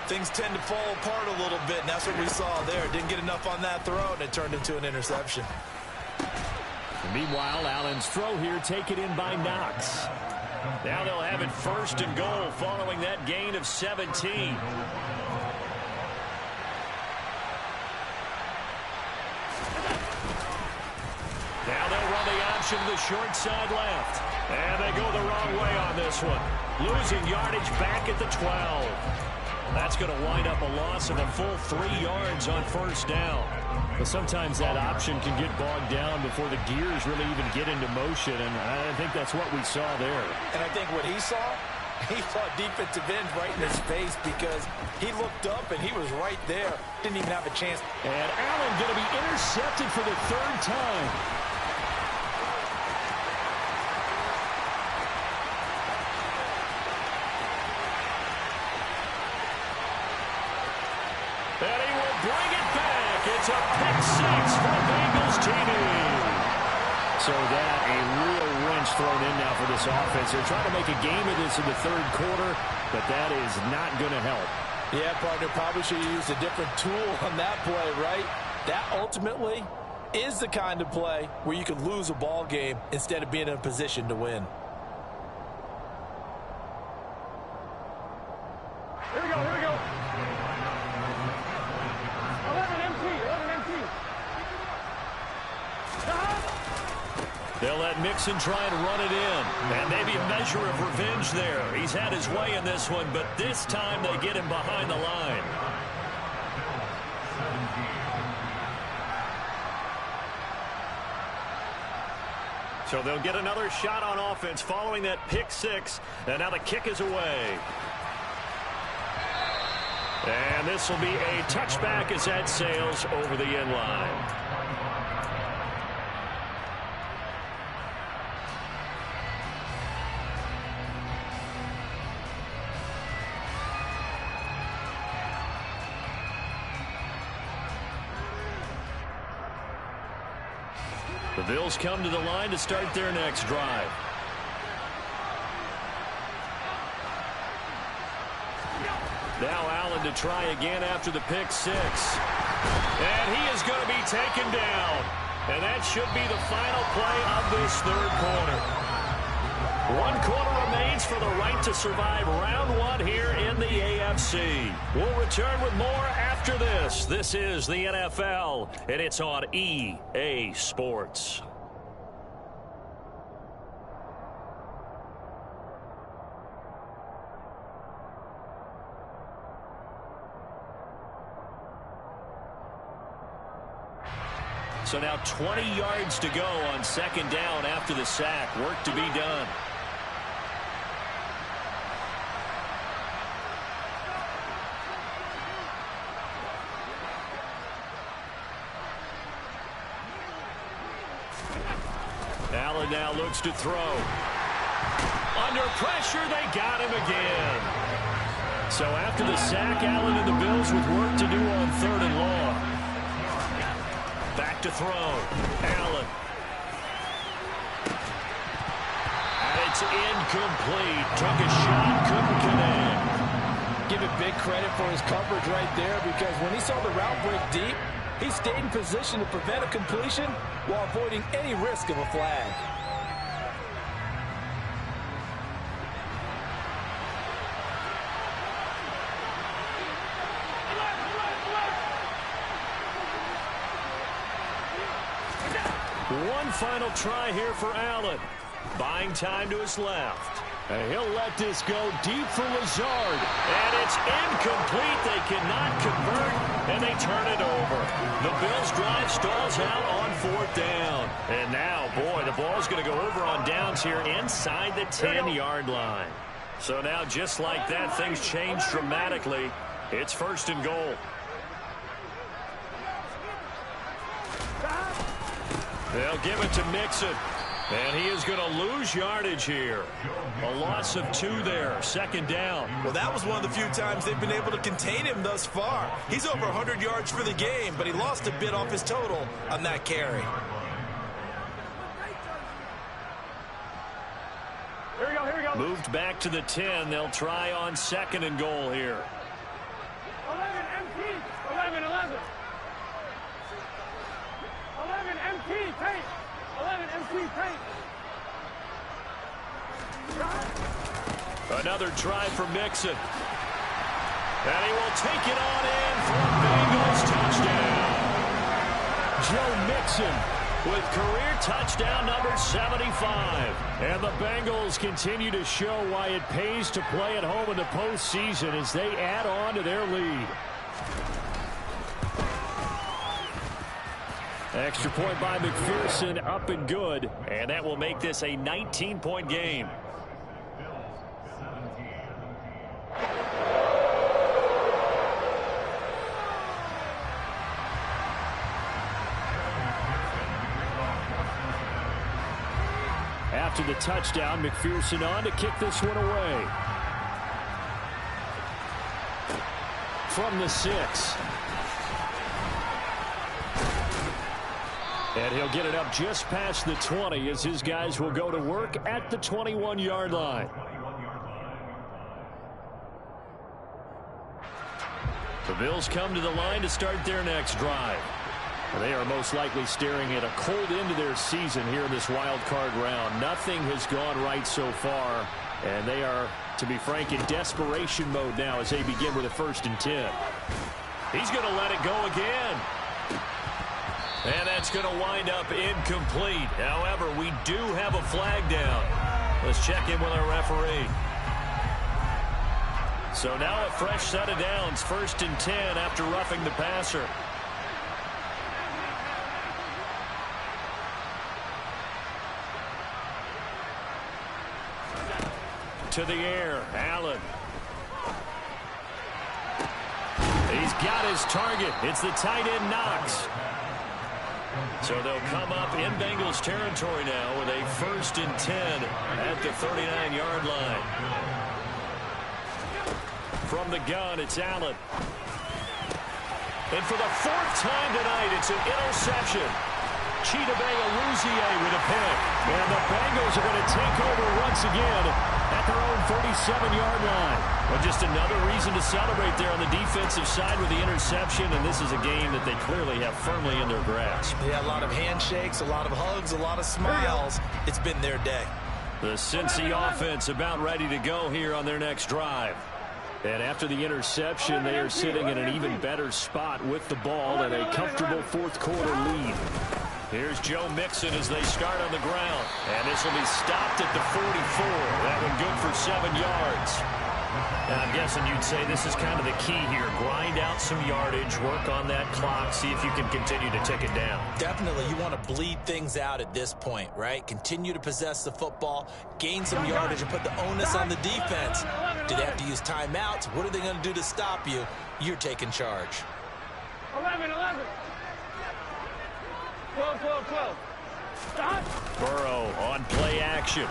things tend to fall apart a little bit, and that's what we saw there. Didn't get enough on that throw, and it turned into an interception. Meanwhile, Allen's throw here taken in by Knox. Now they'll have it 1st and goal following that gain of 17. Now they'll run the option to the short side left. And they go the wrong way on this one. Losing yardage back at the 12. That's going to wind up a loss of a full 3 yards on first down. But sometimes that option can get bogged down before the gears really even get into motion, and I think that's what we saw there. And I think what he saw defensive end right in his face because he looked up and he was right there. Didn't even have a chance. And Allen going to be intercepted for the 3rd time. And he will bring it back. It's a pick 6 for Bengals TV. So that a real wrench thrown in now for this offense. They're trying to make a game of this in the 3rd quarter, but that is not going to help. Yeah, partner, probably should have used a different tool on that play, right? That ultimately is the kind of play where you can lose a ball game instead of being in a position to win. Here we go, here we go. 11 MT, 11 MT. They'll let Mixon try and run it in. And maybe a measure of revenge there. He's had his way in this one, but this time they get him behind the line. So they'll get another shot on offense following that pick 6. And now the kick is away. And this will be a touchback as that sails over the end line. The Bills come to the line to start their next drive. Now Allen to try again after the pick 6. And he is going to be taken down. And that should be the final play of this 3rd quarter. 1 quarter remains for the right to survive round 1 here in the AFC. We'll return with more after this. This is the NFL, and it's on EA Sports. So now 20 yards to go on 2nd down after the sack. Work to be done. Allen now looks to throw. Under pressure, they got him again. So after the sack, Allen and the Bills with work to do on 3rd and long. Back to throw. Allen. And it's incomplete. Took a shot, couldn't connect. Give it big credit for his coverage right there because when he saw the route break deep, he stayed in position to prevent a completion while avoiding any risk of a flag. One final try here for Allen. Buying time to his left. And he'll let this go deep for Lazard. And it's incomplete. They cannot convert, and they turn it over. The Bills' drive stalls out on 4th down. And now, boy, the ball's going to go over on downs here inside the 10-yard line. So now, just like that, things change dramatically. It's 1st and goal. They'll give it to Mixon. And he is going to lose yardage here. A loss of 2 there. 2nd down. Well, that was one of the few times they've been able to contain him thus far. He's over 100 yards for the game, but he lost a bit off his total on that carry. Here we go, here we go. Moved back to the 10. They'll try on 2nd and goal here. 11 MT, 11, 11. 11 MT, paint. 11 MT, paint. Another try for Mixon. And he will take it on in for a Bengals touchdown. Joe Mixon with career touchdown number 75. And the Bengals continue to show why it pays to play at home in the postseason as they add on to their lead. Extra point by McPherson, up and good. And that will make this a 19-point game. After the touchdown, McPherson on to kick this one away. From the 6. And he'll get it up just past the 20 as his guys will go to work at the 21-yard line. The Bills come to the line to start their next drive. They are most likely staring at a cold end to their season here in this wild card round. Nothing has gone right so far, and they are, to be frank, in desperation mode now as they begin with a 1st and 10. He's going to let it go again. And that's going to wind up incomplete. However, we do have a flag down. Let's check in with our referee. So now a fresh set of downs, 1st and 10 after roughing the passer. To the air, Allen. He's got his target. It's the tight end, Knox. So they'll come up in Bengals territory now with a 1st and 10 at the 39-yard line. From the gun, it's Allen. And for the 4th time tonight, it's an interception. Chidobe-Awuzie with a pick. And the Bengals are going to take over once again at their own 37-yard line. Well, just another reason to celebrate there on the defensive side with the interception, and this is a game that they clearly have firmly in their grasp. Yeah, a lot of handshakes, a lot of hugs, a lot of smiles. It's been their day. The Cincy offense about ready to go here on their next drive. And after the interception, they are sitting in an even better spot with the ball and a comfortable 4th quarter lead. Here's Joe Mixon as they start on the ground. And this will be stopped at the 44. That one good for 7 yards. And I'm guessing you'd say this is kind of the key here. Grind out some yardage, work on that clock, see if you can continue to tick it down. Definitely, you want to bleed things out at this point, right? Continue to possess the football, gain some yardage, and put the onus on the defense. Do they have to use timeouts? What are they going to do to stop you? You're taking charge. 11. 12. Stop. Burrow on play action.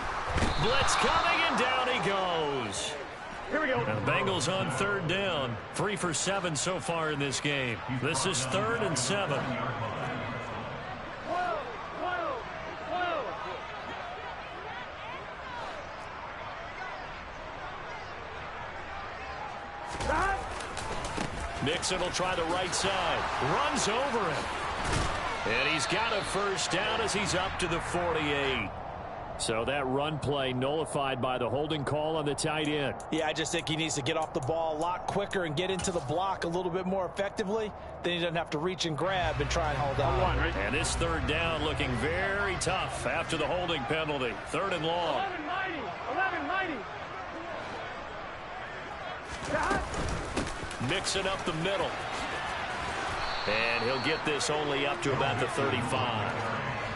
Blitz coming, and down he goes. Here we go. And the Bengals on 3rd down. 3 for 7 so far in this game. This is 3rd and 7. Mixon will try the right side. Runs over him. And he's got a 1st down as he's up to the 48. So that run play nullified by the holding call on the tight end. Yeah, I just think he needs to get off the ball a lot quicker and get into the block a little bit more effectively. Then he doesn't have to reach and grab and try and hold on. And this 3rd down looking very tough after the holding penalty. 3rd and long. 11 mighty. Mixing up the middle. And he'll get this only up to about the 35.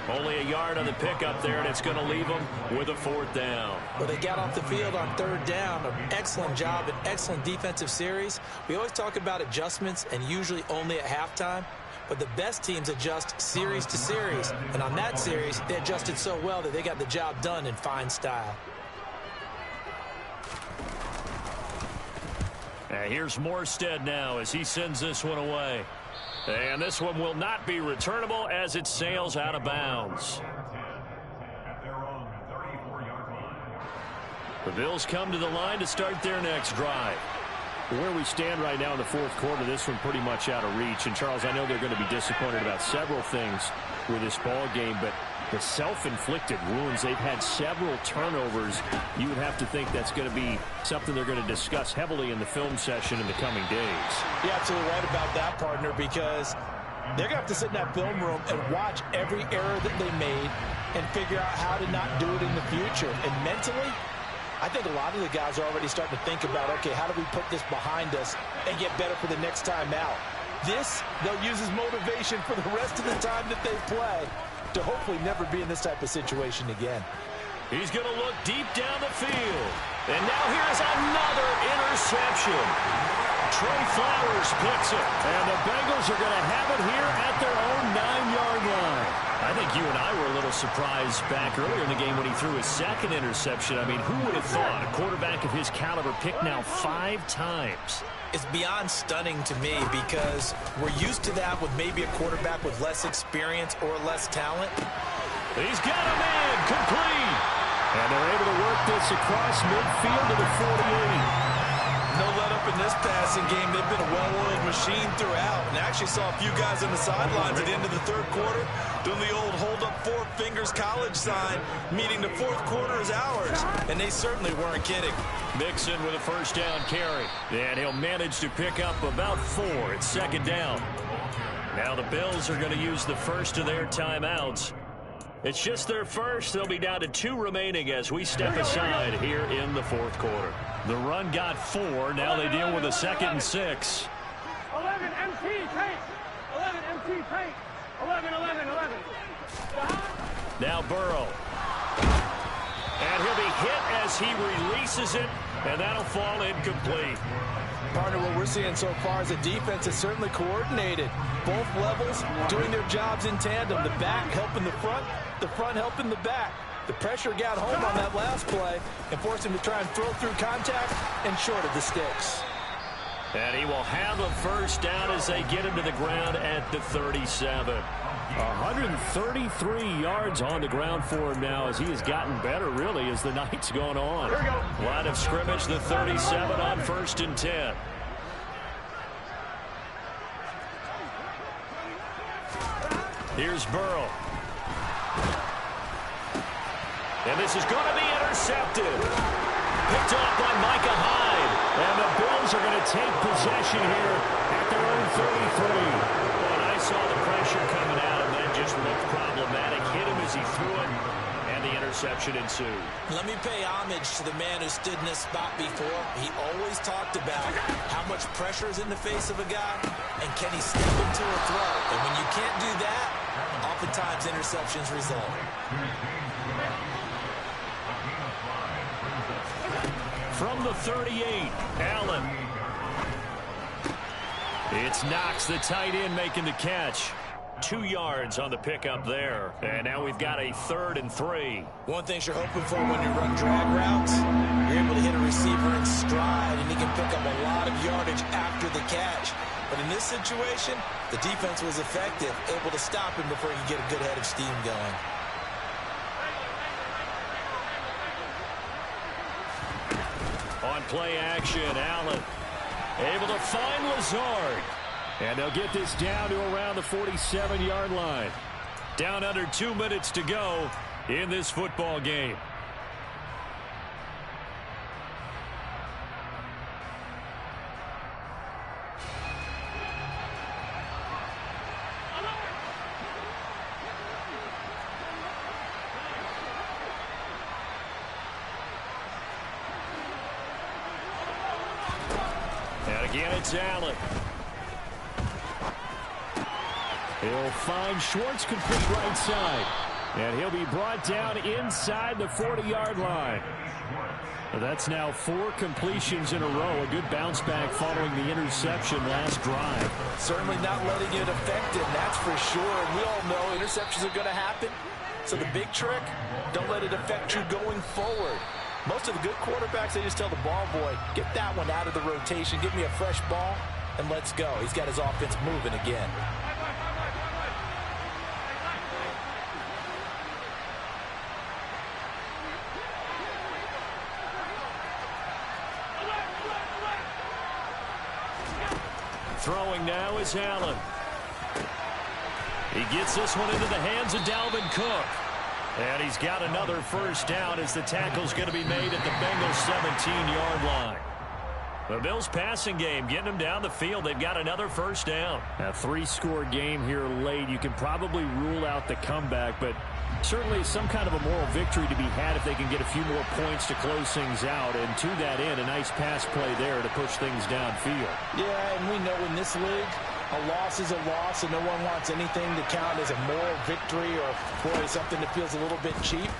Only a yard on the pickup there, and it's going to leave them with a 4th down. Well, they got off the field on 3rd down. An excellent job, an excellent defensive series. We always talk about adjustments, and usually only at halftime. But the best teams adjust series to series. And on that series, they adjusted so well that they got the job done in fine style. And here's Morstead now as he sends this one away. And this one will not be returnable as it sails out of bounds. The Bills come to the line to start their next drive. Where we stand right now in the 4th quarter, this one pretty much out of reach. And, Charles, I know they're going to be disappointed about several things with this ball game, but the self-inflicted wounds, they've had several turnovers. You would have to think that's going to be something they're going to discuss heavily in the film session in the coming days. You're absolutely right about that, partner, because They're going to have to sit in that film room and watch every error that they made and figure out how to not do it in the future. And mentally, I think a lot of the guys are already starting to think about, okay, how do we put this behind us and get better for the next time out? This, they'll use as motivation for the rest of the time that they play to hopefully never be in this type of situation again. He's going to look deep down the field. And now here's another interception. Trey Flowers picks it. And the Bengals are going to have it here at their own 9-yard line. I think you and I were a little surprised back earlier in the game when he threw his second interception. I mean, who would have thought a quarterback of his caliber picked now 5 times? It's beyond stunning to me because we're used to that with maybe a quarterback with less experience or less talent. He's got a man complete. And they're able to work this across midfield to the 48. No let up in this passing game. They've been a well-oiled machine throughout. And I actually saw a few guys on the sidelines at the end of the third quarter doing the old hold up 4 fingers college sign, meaning the fourth quarter is ours. And they certainly weren't kidding. Mixon with a first down carry. And he'll manage to pick up about 4 at second down. Now the Bills are going to use the first of their timeouts. It's just their first. They'll be down to 2 remaining as we step aside here in the fourth quarter. The run got 4. Now they deal with a 2nd and 6. 11 MT paint. 11 MT paint. 11. Now Burrow. And he'll be hit as he releases it, and that'll fall incomplete. Partner, what we're seeing so far is the defense is certainly coordinated. Both levels doing their jobs in tandem. The back helping the front helping the back. The pressure got home on that last play and forced him to try and throw through contact and short of the sticks. And he will have a first down as they get him to the ground at the 37. 133 yards on the ground for him now as he has gotten better, really, as the night's gone on. Line of scrimmage, the 37 on 1st and 10. Here's Burrow. And this is going to be intercepted. Picked off by Micah Hyde. And the Bills are going to take possession here at their own 33. And I saw the pressure coming out, and that just looked problematic. Hit him as he threw it, and the interception ensued. Let me pay homage to the man who stood in this spot before. He always talked about how much pressure is in the face of a guy, and can he step into a throw. And when you can't do that, oftentimes interceptions result. From the 38, Allen. It's Knox, the tight end, making the catch. 2 yards on the pickup there. And now we've got a 3rd and 3. One thing you're hoping for when you run drag routes, you're able to hit a receiver in stride, and he can pick up a lot of yardage after the catch. But in this situation, the defense was effective, able to stop him before he could get a good head of steam going. On play action, Allen able to find Lazard. And they'll get this down to around the 47-yard line. Down under 2 minutes to go in this football game. And again, it's Allen. He'll find Schwartz, complete right side. And he'll be brought down inside the 40-yard line. That's now 4 completions in a row. A good bounce back following the interception last drive. Certainly not letting it affect him, that's for sure. And we all know interceptions are going to happen. So the big trick, don't let it affect you going forward. Most of the good quarterbacks, they just tell the ball boy, get that one out of the rotation, give me a fresh ball, and let's go. He's got his offense moving again. Throwing now is Allen. He gets this one into the hands of Dalvin Cook. And he's got another first down as the tackle's going to be made at the Bengals 17-yard line. The Bills passing game, getting them down the field. They've got another first down. A 3-score game here late. You can probably rule out the comeback, but certainly some kind of a moral victory to be had if they can get a few more points to close things out. And to that end, a nice pass play there to push things downfield. Yeah, and we know in this league, a loss is a loss, and no one wants anything to count as a moral victory or, boy, something that feels a little bit cheap.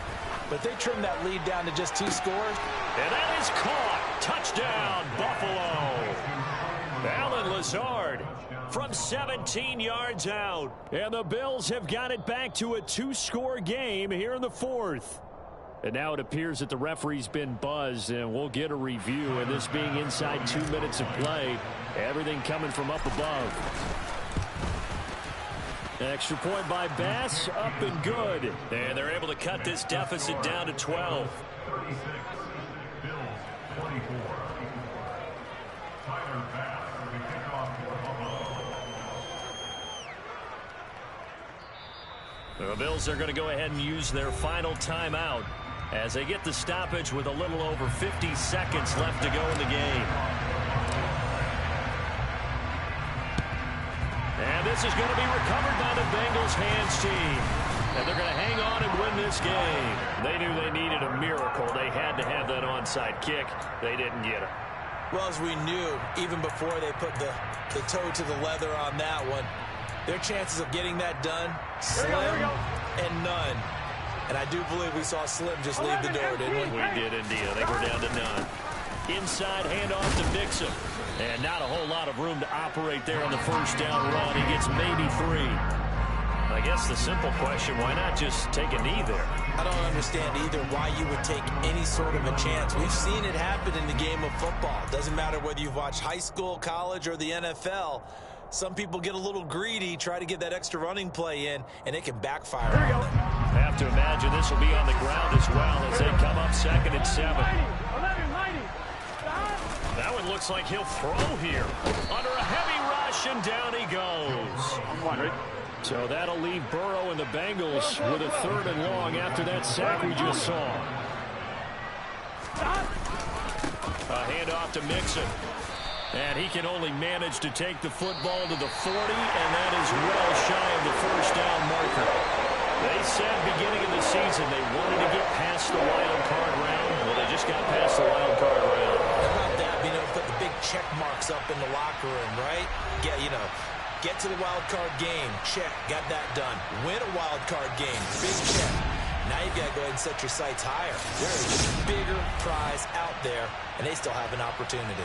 But they trimmed that lead down to just 2 scores. And that is caught. Touchdown, Buffalo. Allen Lazard from 17 yards out. And the Bills have got it back to a 2-score game here in the 4th. And now it appears that the referee's been buzzed, and we'll get a review. And this being inside 2 minutes of play, everything coming from up above. Extra point by Bass, up and good. And they're able to cut this deficit down to 12. 36, Bills 24. Tyler Bass with the kickoff for Buffalo. The Bills are going to go ahead and use their final timeout as they get the stoppage with a little over 50 seconds left to go in the game. And this is going to be recovered by the Bengals hands team. And they're going to hang on and win this game. They knew they needed a miracle. They had to have that onside kick. They didn't get it. Well, as we knew, even before they put the toe to the leather on that one, their chances of getting that done, slim and none. And I do believe we saw Slim just leave the door, didn't we? We did indeed. I think we're down to none. Inside handoff to Mixon. And not a whole lot of room to operate there on the first down run. He gets maybe 3. I guess the simple question, why not just take a knee there? I don't understand either why you would take any sort of a chance. We've seen it happen in the game of football. Doesn't matter whether you've watched high school, college, or the NFL. Some people get a little greedy, try to get that extra running play in, and it can backfire on them. Have to imagine this will be on the ground as well as they come up 2nd and 7. That one looks like he'll throw here. Under a heavy rush, and down he goes. So that'll leave Burrow and the Bengals with a 3rd and long after that sack we just saw. A handoff to Mixon. And he can only manage to take the football to the 40, and that is well shy of the first down marker. They said beginning of the season they wanted to get past the wild card round. Well, they just got past the wild card round. How about that? Being able to put the big check marks up in the locker room, right? Get to the wild card game. Check. Got that done. Win a wild card game. Big check. Now you've got to go ahead and set your sights higher. There is a bigger prize out there, and they still have an opportunity.